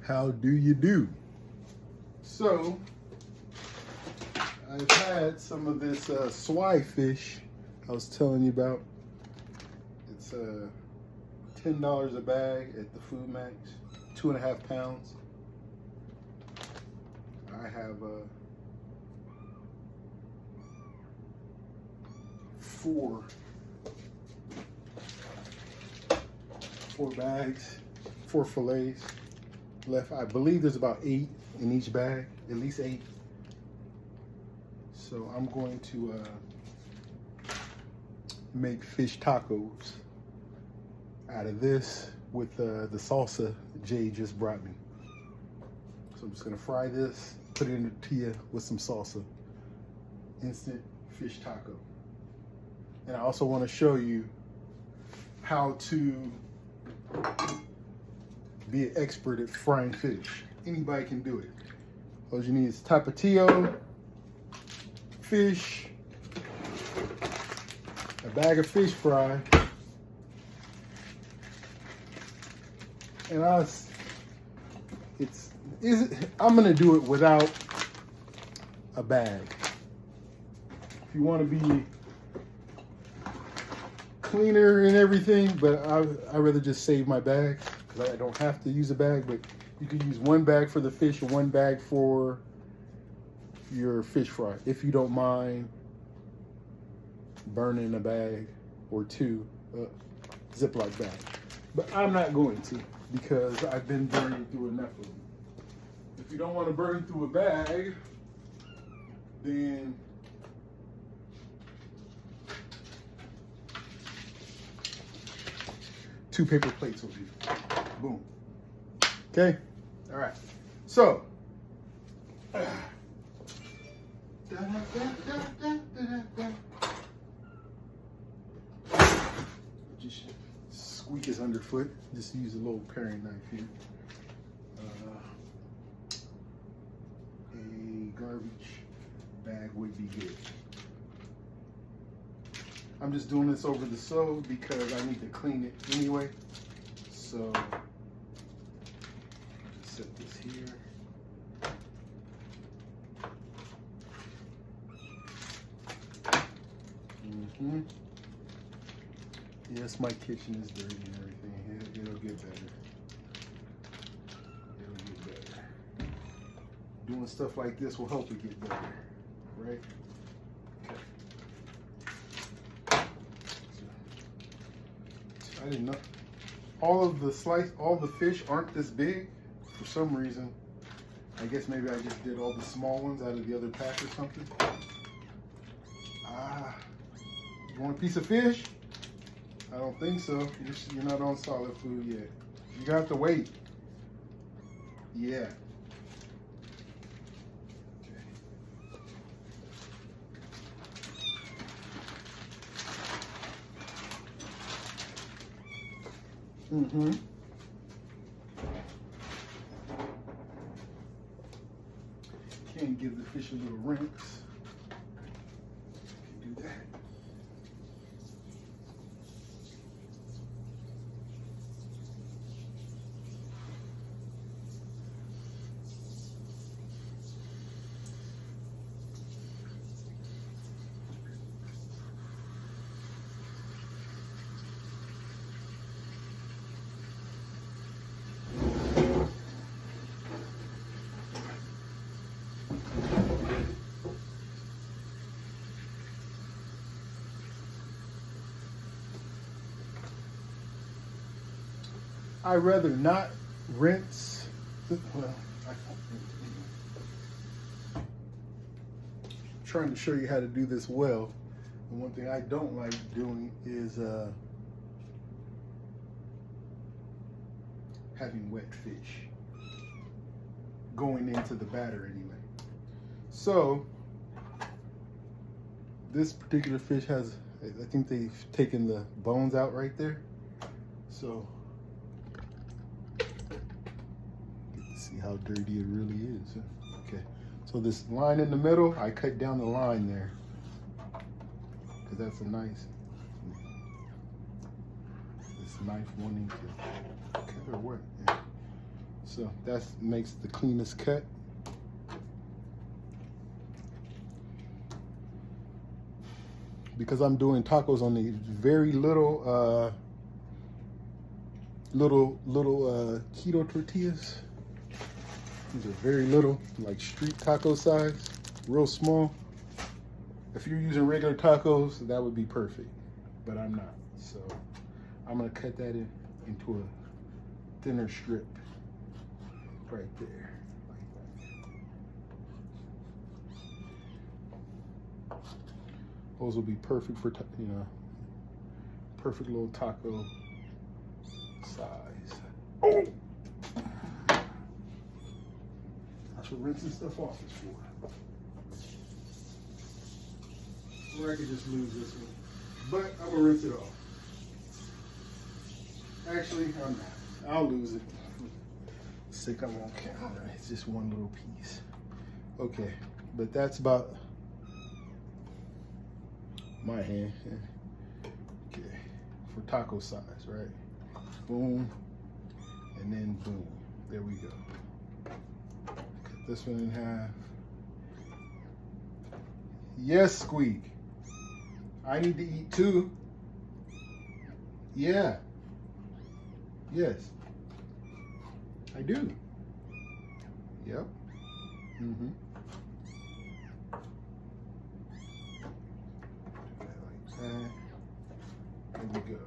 How do you do? So, I've had some of this swai fish I was telling you about. It's $10 a bag at the Food Max, 2.5 pounds. I have four bags, 4 fillets left. I believe there's about 8 in each bag, at least 8. So I'm going to make fish tacos out of this with the salsa Jade just brought me. So I'm just gonna fry this, put it in a tortilla with some salsa. Instant fish taco. And I also want to show you how to be an expert at frying fish. Anybody can do it. All you need is tapatio, fish, a bag of fish fry, and I'm gonna do it without a bag. If you want to be cleaner and everything, but I rather just save my bag because I don't have to use a bag. But you can use 1 bag for the fish and 1 bag for your fish fry if you don't mind burning a bag or 2 Ziploc bag. But I'm not going to because I've been burning through enough of them. If you don't want to burn through a bag, then two paper plates will do. Boom. Okay? All right. So, just squeak his underfoot. Just use a little paring knife here. A garbage bag would be good. I'm just doing this over the stove because I need to clean it anyway. So, just set this here. Yes, my kitchen is dirty and everything. It'll get better. It'll get better. Doing stuff like this will help it get better, right? I didn't know. All the fish aren't this big for some reason. I guess maybe I just did all the small ones out of the other pack or something. You want a piece of fish? I don't think so. You're not on solid food yet. You got to wait. Yeah. Mm-hmm. Can give the fish a little rinse. Do that. I'd rather not rinse. Well, I'm trying to show you how to do this well. And one thing I don't like doing is having wet fish going into the batter anyway. So this particular fish has, I think they've taken the bones out right there. So see how dirty it really is. Okay, so this line in the middle, I cut down the line there because that's a nice, this knife wanting to cut or what? Yeah. So that makes the cleanest cut. Because I'm doing tacos on these very little keto tortillas. These are very little, like street taco size, real small. If you're using regular tacos, that would be perfect, but I'm not. So I'm gonna cut that into a thinner strip right there, like that. Those will be perfect for, you know, perfect little taco size. Oh! That's what rinsing stuff off is for. Or I could just lose this one. But I'm gonna rinse it off. Actually, I'm not. I'll lose it. Sick, I'm on camera. It's just one little piece. Okay, but that's about my hand. Okay, for taco size, right? Boom, and then boom. There we go. Cut this one in half. Yes, Squeak. I need to eat too. Yeah. Yes. I do. Yep. Mm-hmm. Like that. There we go.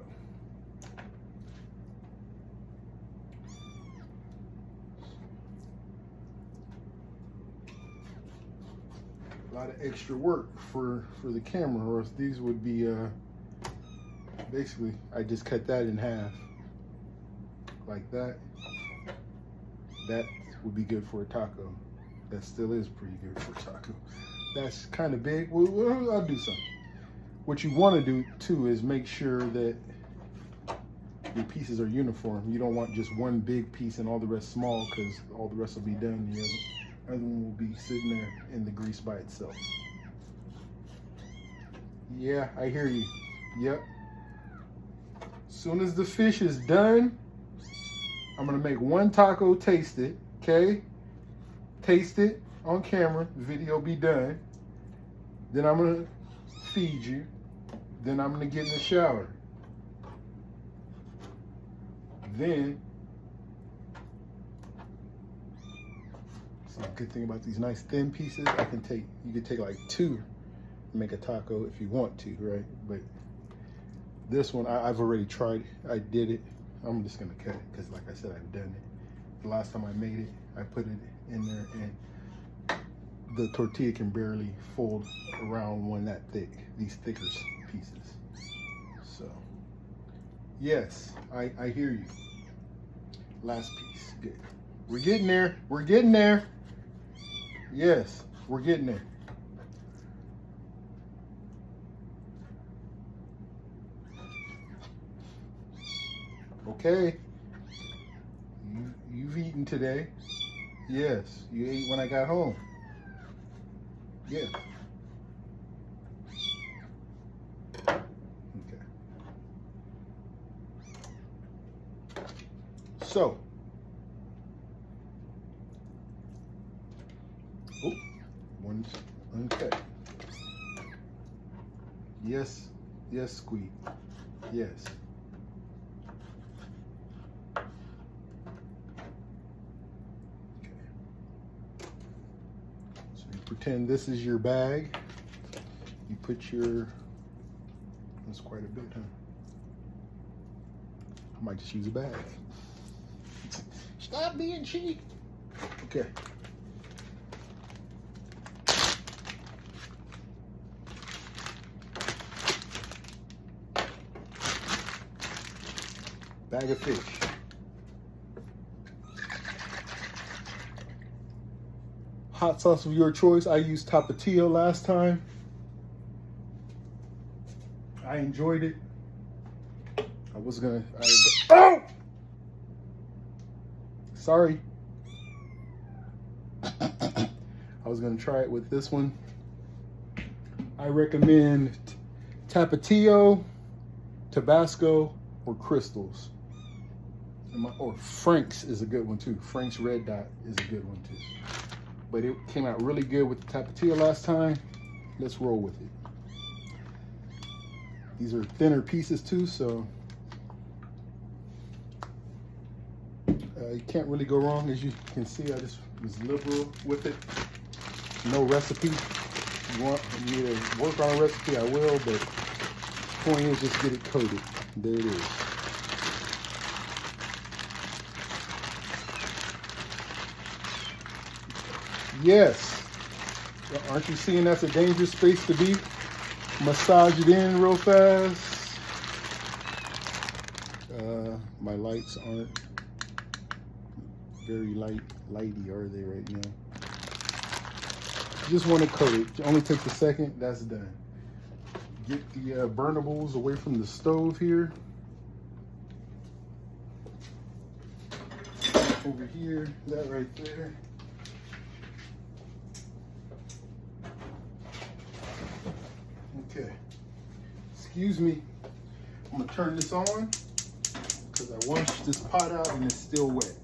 A lot of extra work for the camera, or else these would be basically I just cut that in half like that. That would be good for a taco. That still is pretty good for a taco. That's kind of big. Well, I'll do something. What you want to do too is make sure that your pieces are uniform. You don't want just one big piece and all the rest small, because all the rest will be done. The other one will be sitting there in the grease by itself. Yeah, I hear you. Yep. As soon as the fish is done, I'm gonna make one taco, taste it, okay? Taste it on camera, the video be done. Then I'm gonna feed you. Then I'm gonna get in the shower. Then, so the good thing about these nice thin pieces, you can take like two and make a taco if you want to, right? But this one, I've already tried. I did it. I'm just gonna cut it because, like I said, I've done it. The last time I made it, I put it in there and the tortilla can barely fold around one that thick, these thicker pieces. So, yes, I hear you. Last piece, good. We're getting there, we're getting there. Yes, we're getting there. Okay, you've eaten today. Yes, you ate when I got home. Yeah. Okay. So, oh, one's uncut. Yes, yes, Squeak. Yes. Pretend this is your bag. You put your, that's quite a bit, huh? I might just use a bag. Stop being cheap. Okay. Bag of fish. Hot sauce of your choice. I used Tapatio last time. I enjoyed it. I was gonna. Oh! Sorry. I was gonna try it with this one. I recommend Tapatio, Tabasco, or Crystals. Or Frank's is a good one too. Frank's Red Dot is a good one too. But it came out really good with the tapatio last time. Let's roll with it. These are thinner pieces too, so you can't really go wrong. As you can see, I just was liberal with it. No recipe. You want me to work on a recipe, I will, but the point is just get it coated. There it is. Yes. Aren't you seeing that's a dangerous space to be? Massage it in real fast. My lights aren't very lighty, are they right now? Just want to coat it. It only takes a second. That's done. Get the burnables away from the stove here. Over here, that right there. Okay. Excuse me. I'm gonna turn this on because I washed this pot out and it's still wet.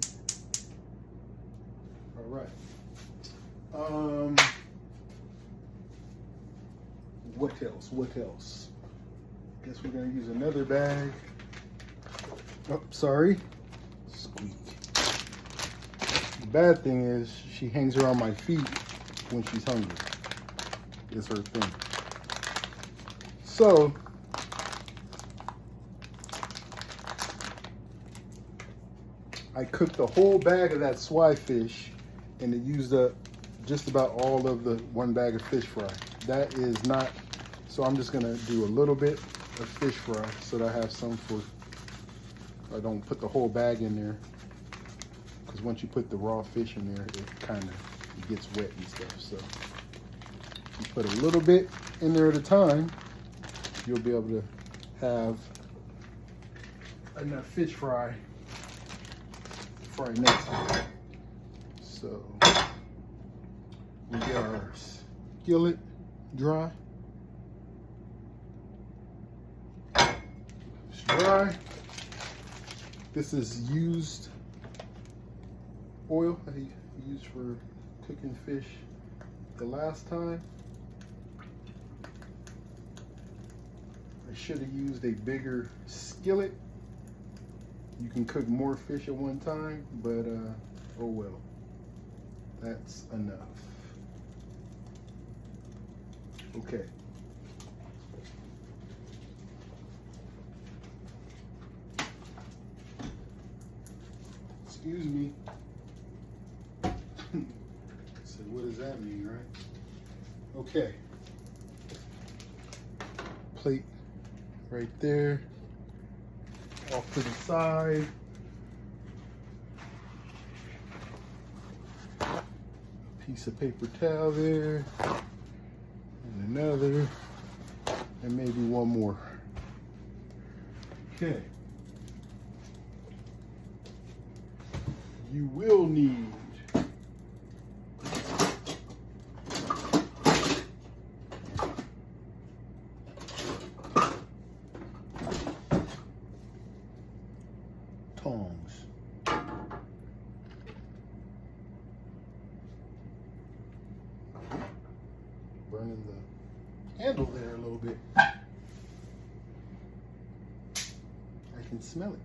All right. What else? What else? Guess we're gonna use another bag. Oh, sorry. Squeak. The bad thing is she hangs around my feet when she's hungry. It's her thing. So I cooked the whole bag of that swai fish and it used up just about all of the one bag of fish fry. That is not, so I'm just gonna do a little bit of fish fry so that I have some for, I don't put the whole bag in there, because once you put the raw fish in there, it kind of gets wet and stuff. So you put a little bit in there at a time, you'll be able to have enough fish fry next time. So we get our skillet dry. It's dry. This is used oil that he used for cooking fish the last time. I should have used a bigger skillet. You can cook more fish at one time, but oh well. That's enough. Okay. Excuse me. So what does that mean, right? Okay. Plate right there. Off to the side. Piece of paper towel there. And another. And maybe one more. Okay. You will need tongs. Burning the handle there a little bit. I can smell it.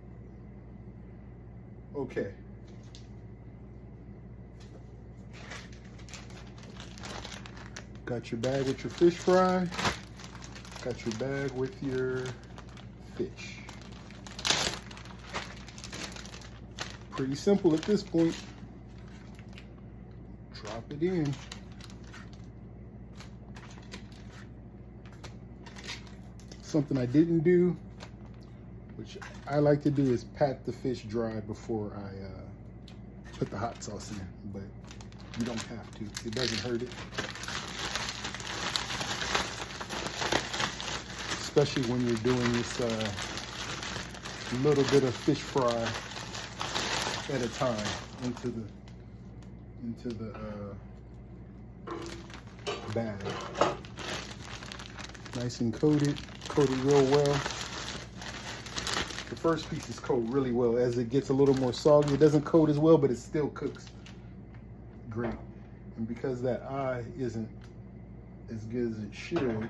Okay. Got your bag with your fish fry. Got your bag with your fish. Pretty simple at this point. Drop it in. Something I didn't do, which I like to do, is pat the fish dry before I put the hot sauce in, but you don't have to. It doesn't hurt it. Especially when you're doing this little bit of fish fry at a time into the bag. Nice and coated real well. The first pieces coat really well. As it gets a little more soggy, it doesn't coat as well, but it still cooks great. And because that eye isn't as good as it should,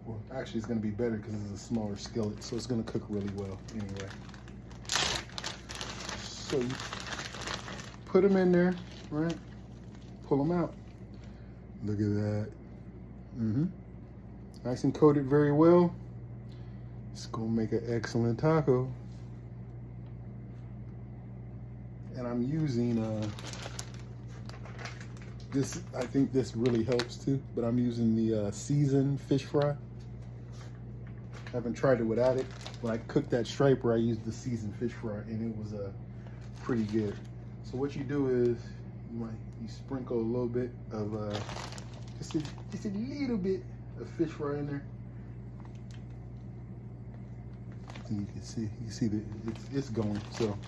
well, actually it's going to be better because it's a smaller skillet, so it's going to cook really well anyway. So you put them in there, right? Pull them out. Look at that. Nice and coated very well. It's gonna make an excellent taco. And I'm using this, I think this really helps too, but I'm using the seasoned fish fry. I haven't tried it without it. When I cooked that striper, I used the seasoned fish fry and it was pretty good. So what you do is you sprinkle a little bit of just a little bit of fish fry in there. And you can see that it's going. So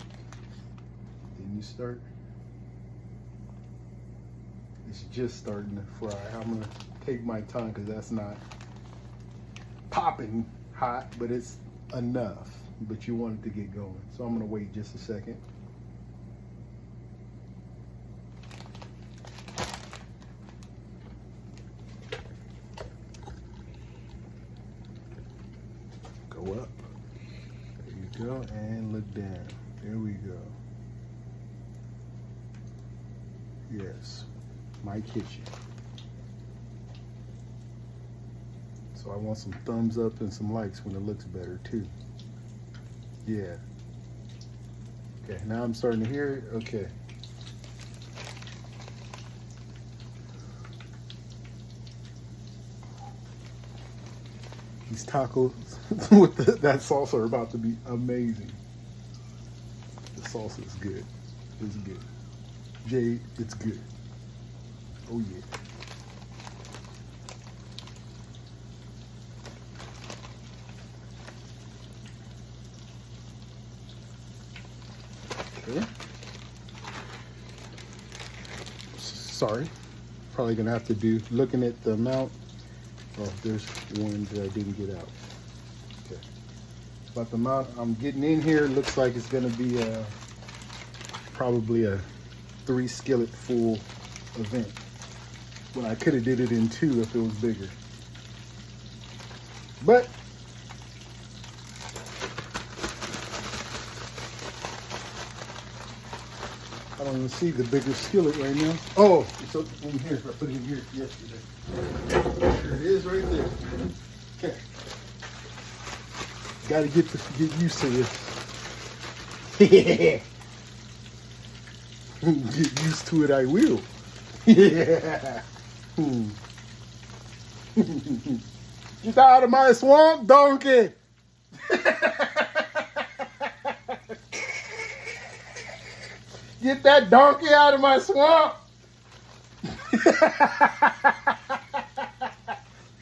then you start. It's just starting to fry. I'm gonna take my time because that's not popping hot, but it's enough. But you want it to get going. So I'm gonna wait just a second. Go up. There you go, and look down. There we go. Yes, my kitchen. So I want some thumbs up and some likes when it looks better too. Yeah. Okay, now I'm starting to hear it. Okay. These tacos with that salsa are about to be amazing. The salsa is good. It's good. Jade, it's good. Oh yeah. Okay. Sorry. Probably gonna have to do, looking at the amount. Oh, there's one that I didn't get out. Okay. But the amount I'm getting in here looks like it's gonna be probably a 3 skillet full event. When I could have did it in 2 if it was bigger. But I don't even see the bigger skillet right now. Oh, it's up in here. I put it in here yesterday. There it is right there. Okay. Got to get used to this. Get used to it, I will. Yeah. Get out of my swamp, donkey. Get that donkey out of my swamp.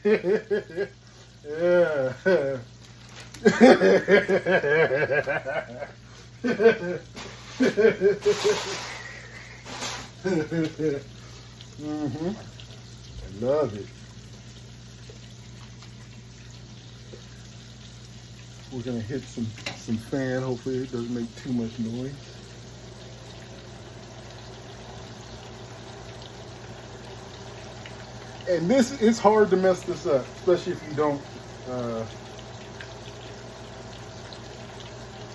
Yeah. I love it. We're gonna hit some fan. Hopefully it doesn't make too much noise. And this, it's hard to mess this up, especially if you don't, like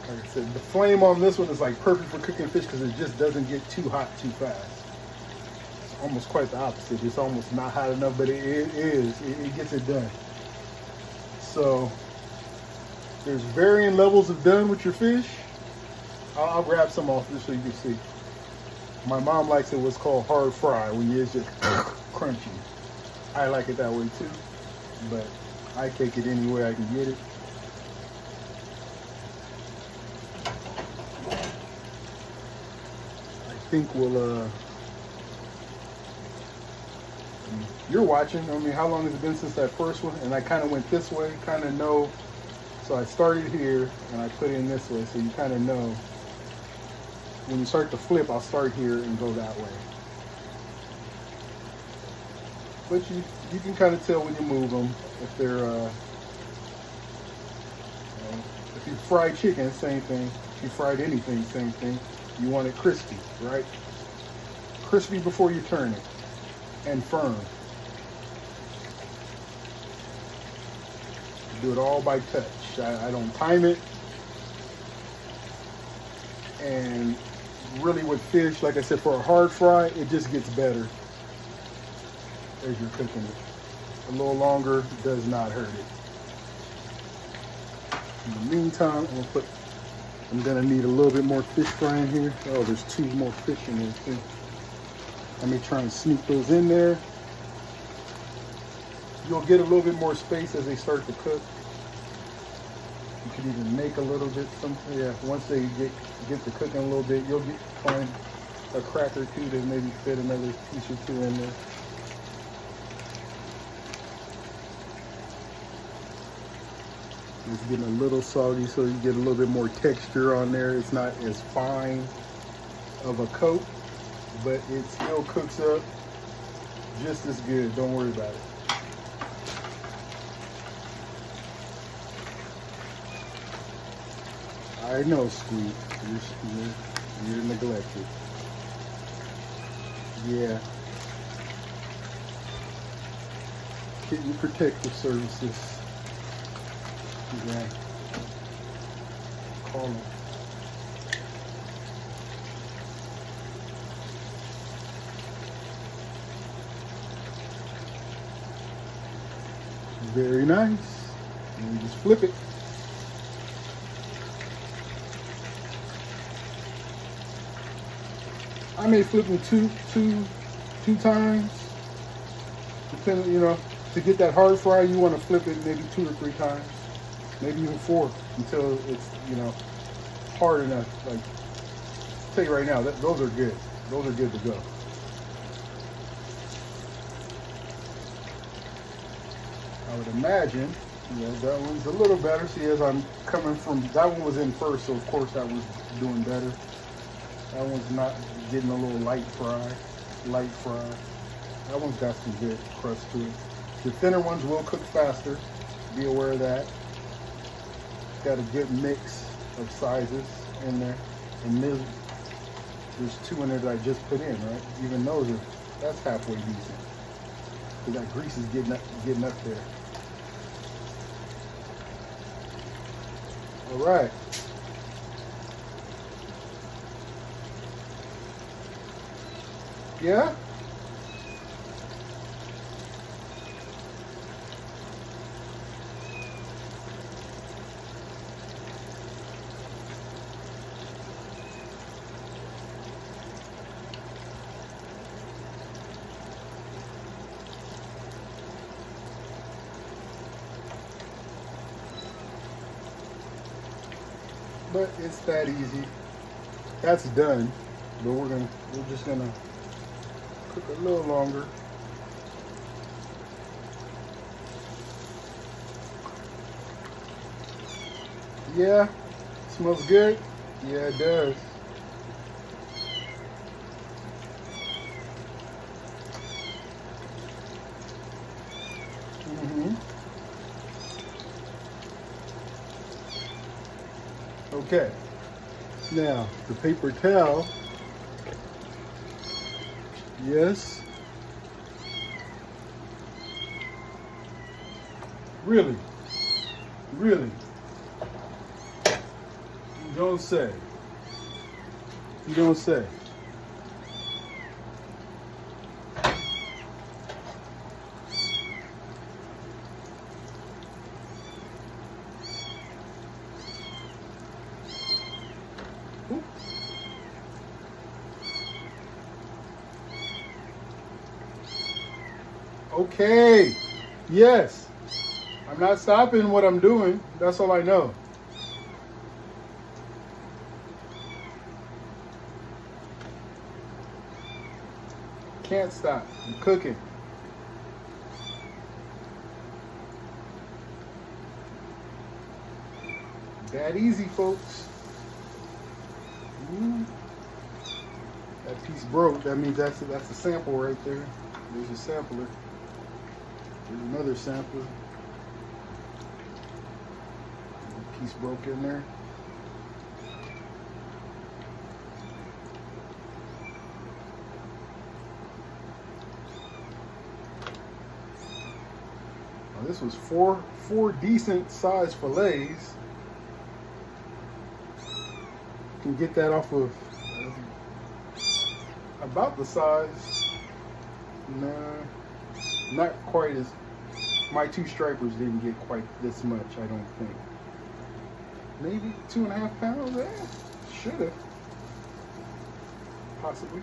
I said, the flame on this one is like perfect for cooking fish because it just doesn't get too hot too fast. It's almost quite the opposite. It's almost not hot enough, but it gets it done. So there's varying levels of done with your fish. I'll grab some off just so you can see. My mom likes it what's called hard fry, when it's just crunchy. I like it that way too, but I take it any way I can get it. I think we'll, you're watching. I mean, how long has it been since that first one? And I kind of went this way, kind of know. So I started here and I put in this way, so you kind of know. When you start to flip, I'll start here and go that way. But you can kind of tell when you move them if they're If you fry chicken, same thing. If you fried anything, same thing. You want it crispy, right? Crispy before you turn it, and firm. Do it all by touch. I don't time it. And really with fish, like I said, for a hard fry, it just gets better as you're cooking it. A little longer does not hurt it. In the meantime, I'm gonna need a little bit more fish fry in here. Oh, there's 2 more fish in there too. Let me try and sneak those in there. You'll get a little bit more space as they start to cook. You can even make a little bit something. Yeah, once they get to cooking a little bit, you'll find a crack or 2 to maybe fit another piece or 2 in there. It's getting a little salty, so you get a little bit more texture on there. It's not as fine of a coat, but it still cooks up just as good. Don't worry about it. I know, Squeak. You're neglected. Yeah. Kitten Protective Services. Yeah. Call them. Very nice. And you just flip it. I may flip them two times. Depending, to get that hard fry, you want to flip it maybe 2 or 3 times, maybe even 4, until it's hard enough. Like, I'll tell you right now, those are good. Those are good to go. I would imagine, that one's a little better. See, as I'm coming from, that one was in first, so of course that was doing better. That one's not getting a little light fry. That one's got some good crust to it. The thinner ones will cook faster. Be aware of that. It's got a good mix of sizes in there. And there's 2 in there that I just put in, right? Even that's halfway decent. Because that grease is getting up there. All right. Yeah? But it's that easy. That's done. But we're just gonna cook a little longer. Yeah, smells good. Yeah, it does. Okay. Now, the paper towel. Yes. Really? Really? You don't say. You don't say. Okay. Yes. I'm not stopping what I'm doing. That's all I know. Can't stop. I'm cooking. That easy, folks. Ooh. That piece broke. That means that's a sample right there. There's a sampler. There's another sampler. piece broke in there. Now, this was four decent sized fillets. You can get that off of about the size. Nah, not quite as. My two stripers didn't get quite this much, I don't think. Maybe 2.5 pounds, should have. Possibly.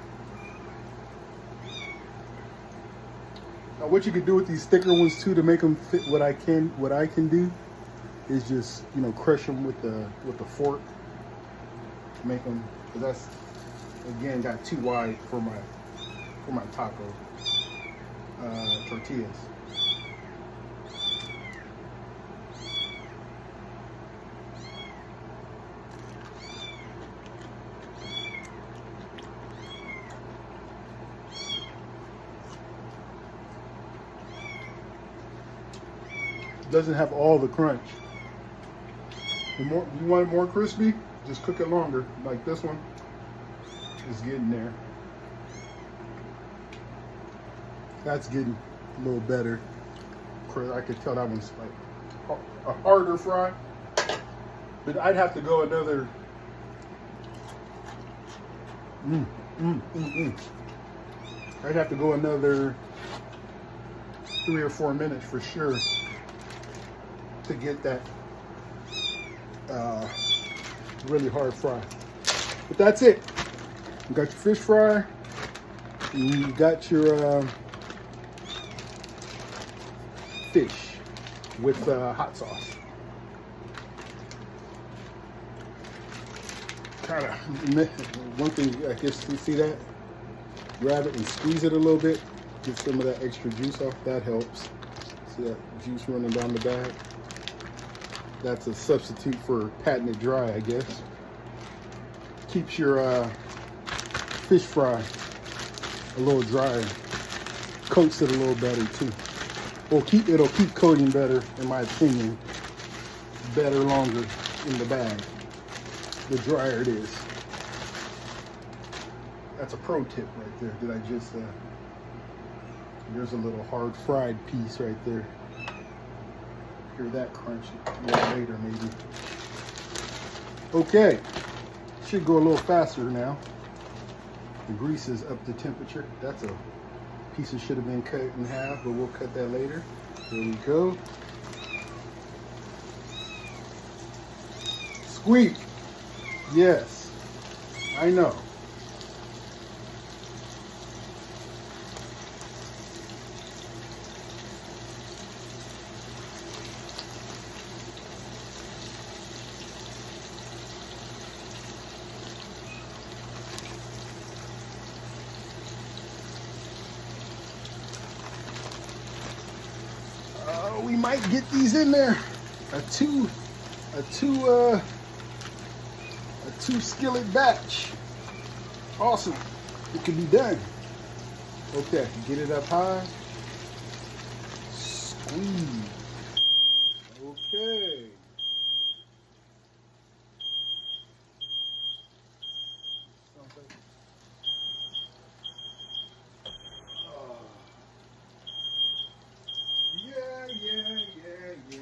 Now what you could do with these thicker ones too to make them fit what I can do is just, you know, crush them with the fork. Make them, because that's, again, got too wide for my taco tortillas. Doesn't have all the crunch. You want it more crispy? Just cook it longer. Like this one is getting there. That's getting a little better. I could tell that one's like a harder fry. But I'd have to go another. I'd have to go another 3 or 4 minutes for sure to get that really hard fry. But that's it. You got your fish fry, and you got your fish with hot sauce. Kind of one thing, I guess you see that? Grab it and squeeze it a little bit, get some of that extra juice off. That helps. See that juice running down the bag? That's a substitute for patting it dry, I guess. Keeps your fish fry a little drier. Coats it a little better too. It'll keep coating better, in my opinion. Better longer in the bag, the drier it is. That's a pro tip right there. Did I just? There's a little hard fried piece right there. Hear that crunch a little later, maybe. Okay, should go a little faster now. The grease is up to temperature. That's a piece that should have been cut in half, but we'll cut that later. There we go. Squeak. Yes, I know. We might get these in there. A two skillet batch. Awesome. It can be done. Okay, get it up high. Squeeze. Okay. Yeah.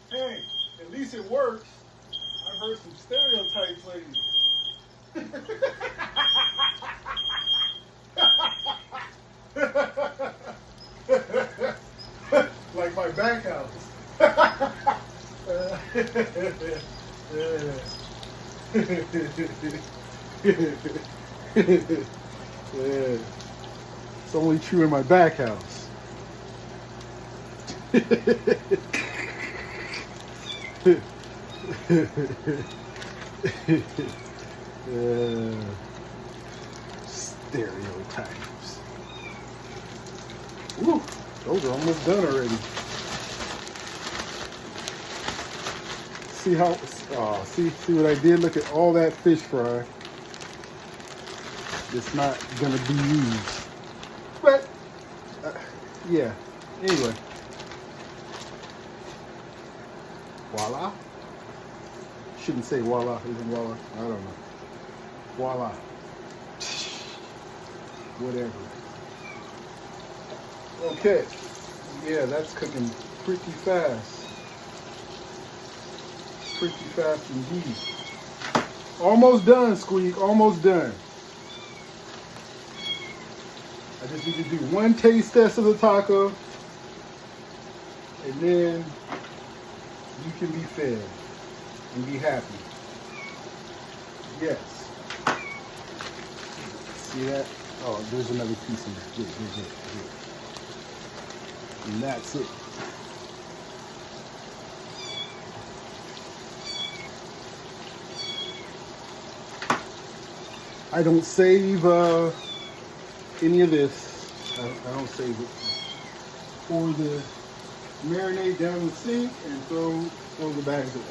Hey, at least it works. I've heard some stereotypes lately. Like my back house. It's only true in my back house. Stereotypes. Ooh, those are almost done already. See how? See what I did? Look at all that fish fry. it's not gonna be used. But yeah. Anyway, voila. Shouldn't say voila. Is it voila? I don't know. Voila. Whatever. Okay. Yeah, that's cooking pretty fast. Pretty fast indeed. Almost done, Squeak. Almost done. I just need to do one taste test of the taco, and then you can be fed and be happy. Yes. See that? Oh, there's another piece of it. Good. And that's it. I don't save any of this. I don't save it. Pour the marinade down the sink and throw the bags away.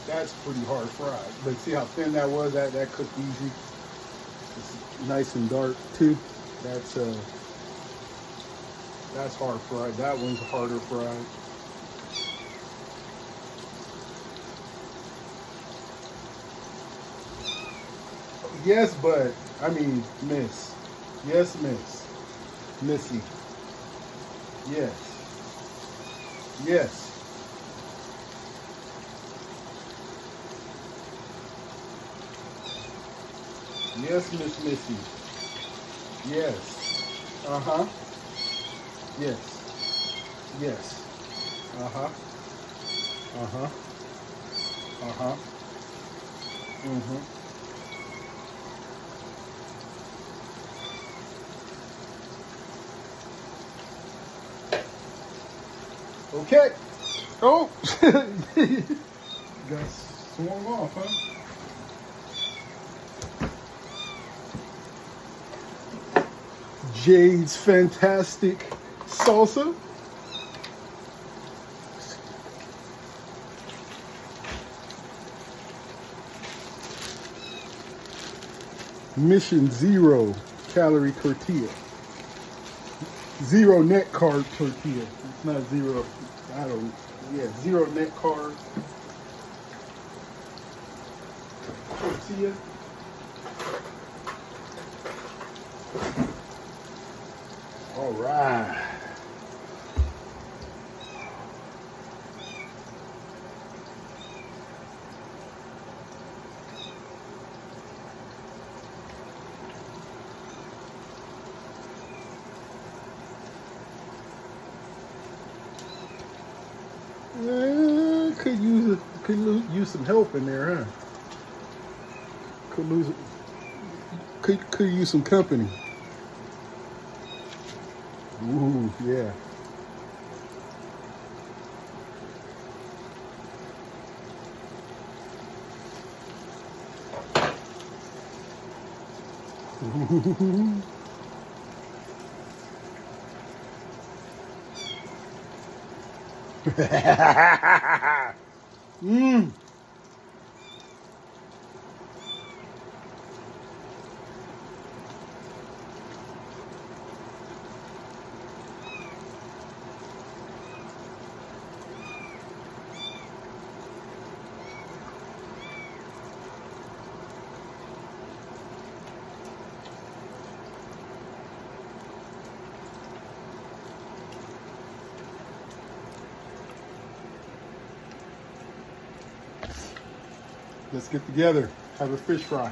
That's pretty hard fried. But see how thin that was? That cooked easy. It's nice and dark too. That's hard fried. That one's harder fried. Yes, but I mean, miss. Yes, miss. Missy. Yes. Yes. Yes, Miss Missy. Yes. Uh-huh. Yes. Yes. Uh-huh. Uh-huh. Uh-huh. Mm-hmm. Okay. Oh! Got swung off, huh? Jades fantastic salsa. Mission 0 calorie tortilla. 0 net carb tortilla. It's not 0. I don't. Yeah, 0 net carb tortilla. All right. Could use some help in there, huh? Could use some company. Ooh, yeah. Mmm. Let's get together, have a fish fry.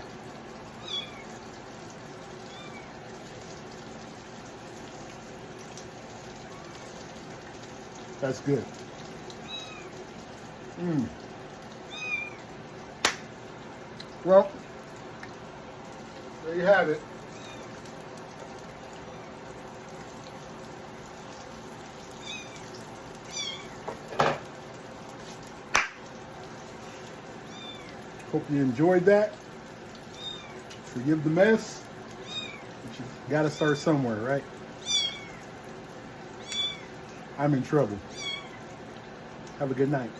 That's good. Well, there you have it. Hope you enjoyed that. Forgive the mess. Gotta start somewhere, right? I'm in trouble. Have a good night.